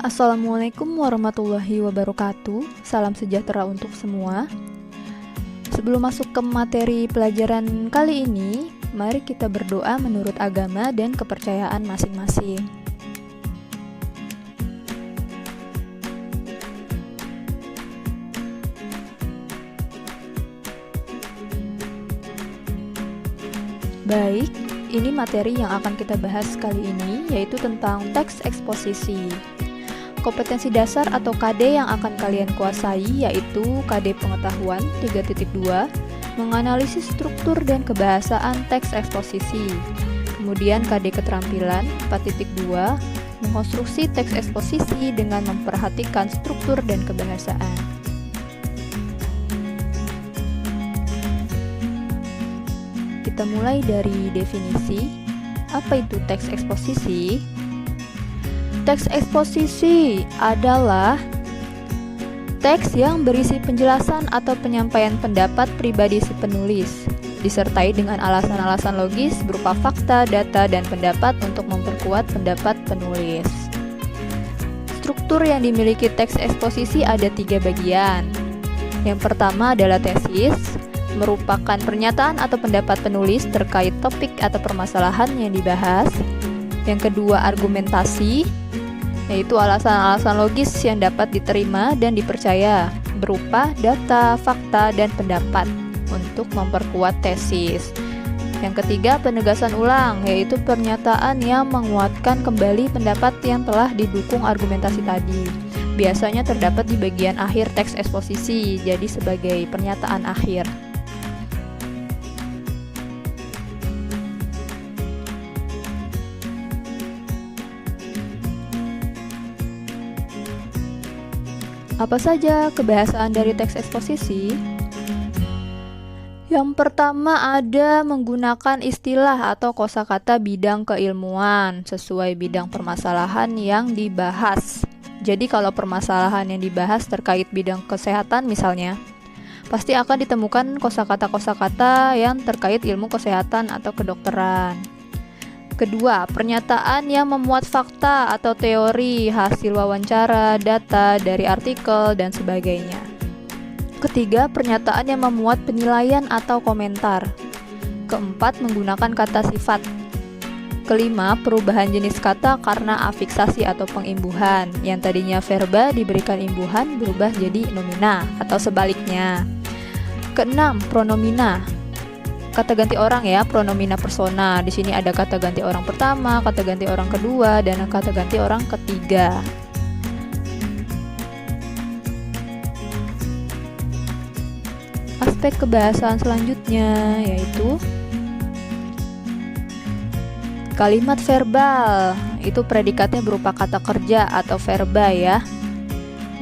Assalamualaikum warahmatullahi wabarakatuh. Salam sejahtera untuk semua. Sebelum masuk ke materi pelajaran kali ini, mari kita berdoa menurut agama dan kepercayaan masing-masing. Baik, ini materi yang akan kita bahas kali ini, yaitu tentang teks eksposisi. Kompetensi dasar atau KD yang akan kalian kuasai yaitu KD pengetahuan 3.2, menganalisis struktur dan kebahasaan teks eksposisi. Kemudian KD keterampilan 4.2, mengkonstruksi teks eksposisi dengan memperhatikan struktur dan kebahasaan. Kita mulai dari definisi. Apa itu teks eksposisi? Teks eksposisi adalah teks yang berisi penjelasan atau penyampaian pendapat pribadi si penulis, disertai dengan alasan-alasan logis berupa fakta, data, dan pendapat untuk memperkuat pendapat penulis. Struktur yang dimiliki teks eksposisi ada 3 bagian. Yang pertama adalah tesis, merupakan pernyataan atau pendapat penulis terkait topik atau permasalahan yang dibahas. Yang kedua, argumentasi, yaitu alasan-alasan logis yang dapat diterima dan dipercaya berupa data, fakta, dan pendapat untuk memperkuat tesis. Yang ketiga, penegasan ulang, yaitu pernyataan yang menguatkan kembali pendapat yang telah didukung argumentasi tadi. Biasanya terdapat di bagian akhir teks eksposisi, jadi sebagai pernyataan akhir. Apa saja kebahasaan dari teks eksposisi? Yang pertama ada menggunakan istilah atau kosakata bidang keilmuan sesuai bidang permasalahan yang dibahas. Jadi kalau permasalahan yang dibahas terkait bidang kesehatan misalnya, pasti akan ditemukan kosakata-kosakata yang terkait ilmu kesehatan atau kedokteran. Kedua, pernyataan yang memuat fakta atau teori, hasil wawancara, data dari artikel, dan sebagainya. Ketiga, pernyataan yang memuat penilaian atau komentar. Keempat, menggunakan kata sifat. Kelima, perubahan jenis kata karena afiksasi atau pengimbuhan. Yang tadinya verba diberikan imbuhan berubah jadi nomina atau sebaliknya. Keenam, pronomina. Kata ganti orang ya, pronomina persona. Di sini ada kata ganti orang pertama, kata ganti orang kedua, dan kata ganti orang ketiga. Aspek kebahasaan selanjutnya yaitu kalimat verbal. Itu predikatnya berupa kata kerja atau verba ya.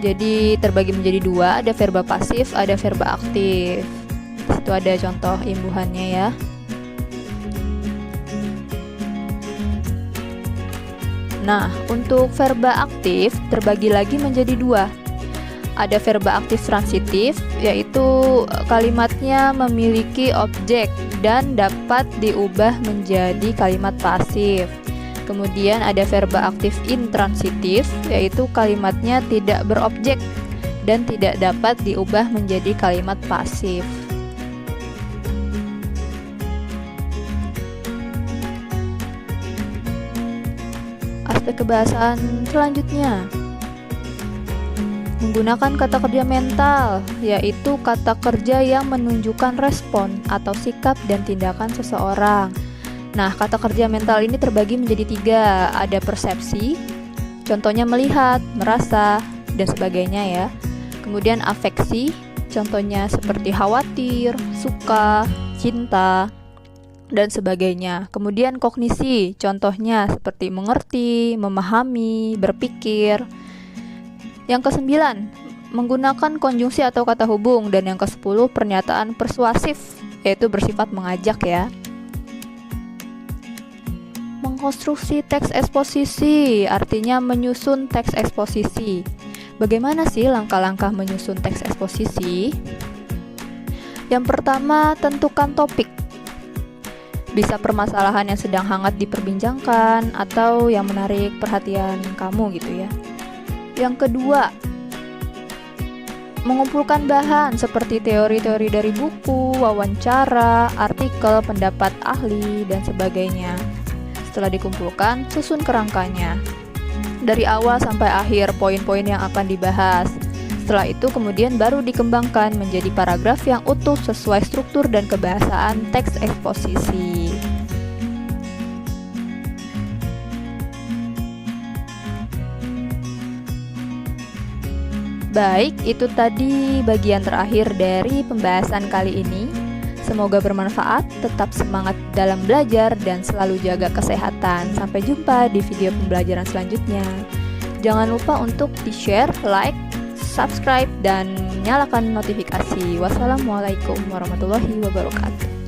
Jadi terbagi menjadi 2, ada verba pasif, ada verba aktif. Itu ada contoh imbuhannya ya. Nah, untuk verba aktif terbagi lagi menjadi 2. Ada verba aktif transitif, yaitu kalimatnya memiliki objek dan dapat diubah menjadi kalimat pasif. Kemudian ada verba aktif intransitif, yaitu kalimatnya tidak berobjek dan tidak dapat diubah menjadi kalimat pasif. Aspek kebahasaan selanjutnya menggunakan kata kerja mental, yaitu kata kerja yang menunjukkan respon atau sikap dan tindakan seseorang. Nah, kata kerja mental ini terbagi menjadi 3. Ada persepsi, contohnya melihat, merasa, dan sebagainya ya. Kemudian afeksi, contohnya seperti khawatir, suka, cinta, dan sebagainya. Kemudian kognisi, contohnya seperti mengerti, memahami, berpikir. Yang ke-9, menggunakan konjungsi atau kata hubung. Dan yang ke-10, pernyataan persuasif, yaitu bersifat mengajak ya. Mengkonstruksi teks eksposisi, artinya menyusun teks eksposisi. Bagaimana sih langkah-langkah menyusun teks eksposisi? Yang pertama, tentukan topik. Bisa permasalahan yang sedang hangat diperbincangkan atau yang menarik perhatian kamu gitu ya. Yang kedua, mengumpulkan bahan seperti teori-teori dari buku, wawancara, artikel, pendapat ahli, dan sebagainya. Setelah dikumpulkan, susun kerangkanya. Dari awal sampai akhir poin-poin yang akan dibahas. Setelah itu kemudian baru dikembangkan menjadi paragraf yang utuh sesuai struktur dan kebahasaan teks eksposisi. Baik, itu tadi bagian terakhir dari pembahasan kali ini. Semoga bermanfaat, tetap semangat dalam belajar, dan selalu jaga kesehatan. Sampai jumpa di video pembelajaran selanjutnya. Jangan lupa untuk di-share, like, subscribe, dan nyalakan notifikasi. Wassalamualaikum warahmatullahi wabarakatuh.